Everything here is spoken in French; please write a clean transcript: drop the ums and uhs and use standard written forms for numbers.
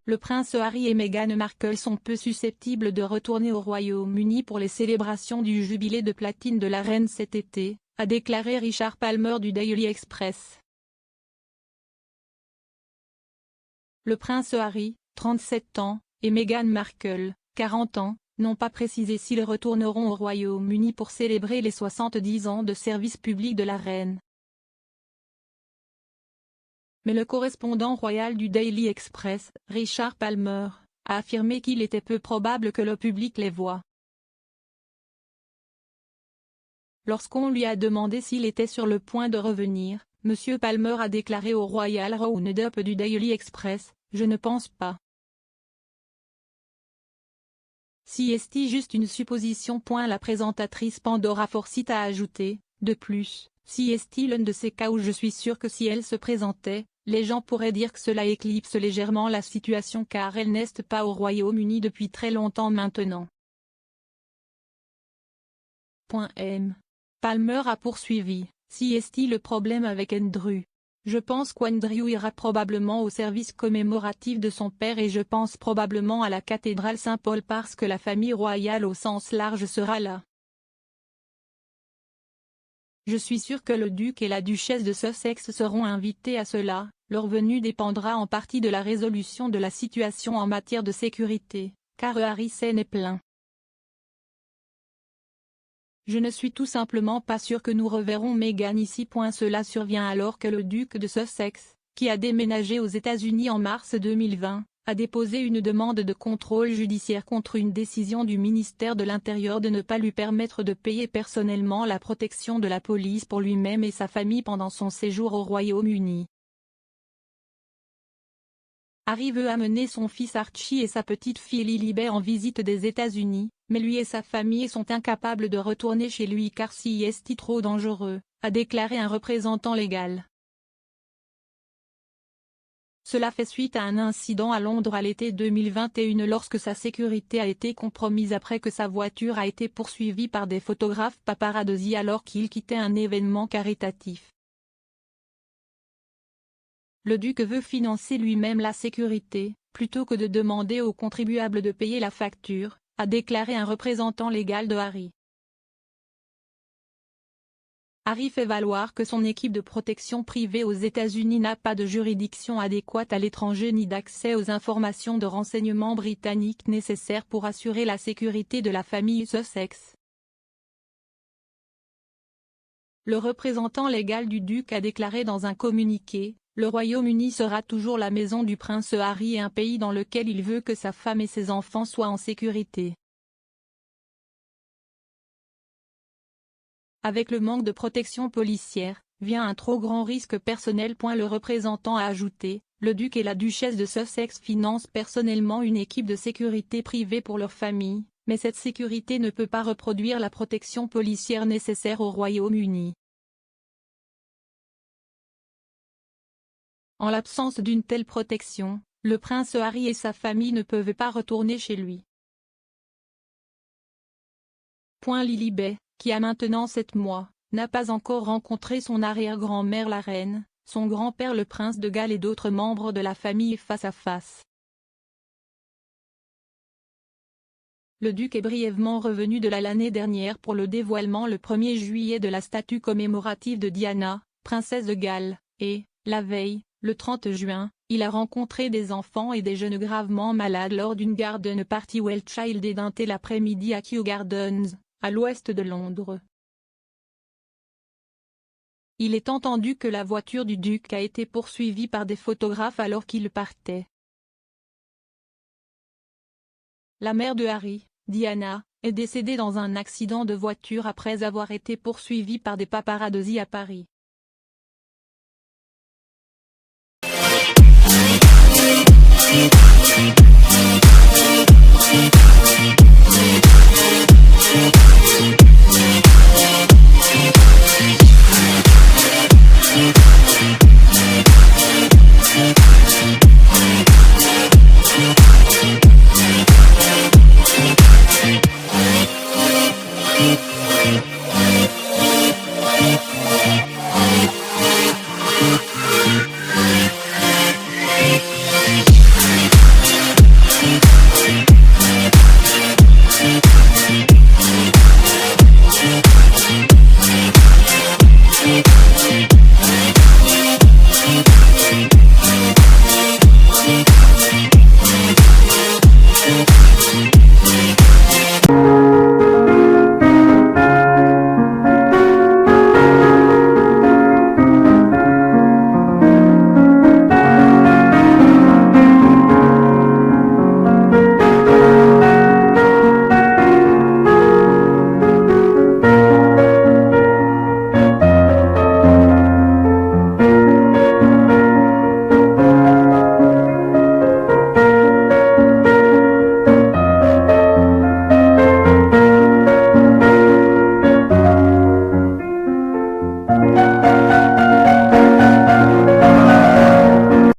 Le prince Harry et Meghan Markle sont peu susceptibles de retourner au Royaume-Uni pour les célébrations du jubilé de platine de la reine cet été, a déclaré Richard Palmer du Daily Express. Le prince Harry, 37 ans, et Meghan Markle, 40 ans, n'ont pas précisé s'ils retourneront au Royaume-Uni pour célébrer les 70 ans de service public de la reine. Mais le correspondant royal du Daily Express, Richard Palmer, a affirmé qu'il était peu probable que le public les voie. Lorsqu'on lui a demandé s'il était sur le point de revenir, M. Palmer a déclaré au Royal Roundup du Daily Express, « Je ne pense pas. C'est juste une supposition. » La présentatrice Pandora Forsyth a ajouté, de plus, « C'est l'un de ces cas où je suis sûr que si elle se présentait, les gens pourraient dire que cela éclipse légèrement la situation car elle n'est pas au Royaume-Uni depuis très longtemps maintenant. » Palmer a poursuivi, « C'est le problème avec Andrew. Je pense qu'Andrew ira probablement au service commémoratif de son père et je pense probablement à la cathédrale Saint-Paul parce que la famille royale au sens large sera là. Je suis sûr que le duc et la duchesse de Sussex seront invités à cela, leur venue dépendra en partie de la résolution de la situation en matière de sécurité, car Harry s'en est plaint. Je ne suis tout simplement pas sûr que nous reverrons Meghan ici. Cela survient alors que le duc de Sussex, qui a déménagé aux États-Unis en mars 2020, a déposé une demande de contrôle judiciaire contre une décision du ministère de l'Intérieur de ne pas lui permettre de payer personnellement la protection de la police pour lui-même et sa famille pendant son séjour au Royaume-Uni. Harry veut amener son fils Archie et sa petite-fille Lilibet en visite des États-Unis, mais lui et sa famille sont incapables de retourner chez lui car c'est trop dangereux, a déclaré un représentant légal. Cela fait suite à un incident à Londres à l'été 2021 lorsque sa sécurité a été compromise après que sa voiture a été poursuivie par des photographes paparazzi alors qu'il quittait un événement caritatif. Le duc veut financer lui-même la sécurité, plutôt que de demander aux contribuables de payer la facture, a déclaré un représentant légal de Harry. Harry fait valoir que son équipe de protection privée aux États-Unis n'a pas de juridiction adéquate à l'étranger ni d'accès aux informations de renseignement britanniques nécessaires pour assurer la sécurité de la famille Sussex. Le représentant légal du duc a déclaré dans un communiqué, « Le Royaume-Uni sera toujours la maison du prince Harry et un pays dans lequel il veut que sa femme et ses enfants soient en sécurité. » Avec le manque de protection policière, vient un trop grand risque personnel. Le représentant a ajouté, « Le duc et la duchesse de Sussex financent personnellement une équipe de sécurité privée pour leur famille, mais cette sécurité ne peut pas reproduire la protection policière nécessaire au Royaume-Uni. En l'absence d'une telle protection, le prince Harry et sa famille ne peuvent pas retourner chez lui. » Lilibet, qui a maintenant 7 mois, n'a pas encore rencontré son arrière-grand-mère la reine, son grand-père le prince de Galles et d'autres membres de la famille face à face. Le duc est brièvement revenu de l'année dernière pour le dévoilement le 1er juillet de la statue commémorative de Diana, princesse de Galles, et, la veille, le 30 juin, il a rencontré des enfants et des jeunes gravement malades lors d'une garden party Well Child et d'un thé l'après-midi à Kew Gardens, à l'ouest de Londres. Il est entendu que la voiture du duc a été poursuivie par des photographes alors qu'il partait. La mère de Harry, Diana, est décédée dans un accident de voiture après avoir été poursuivie par des paparazzi à Paris.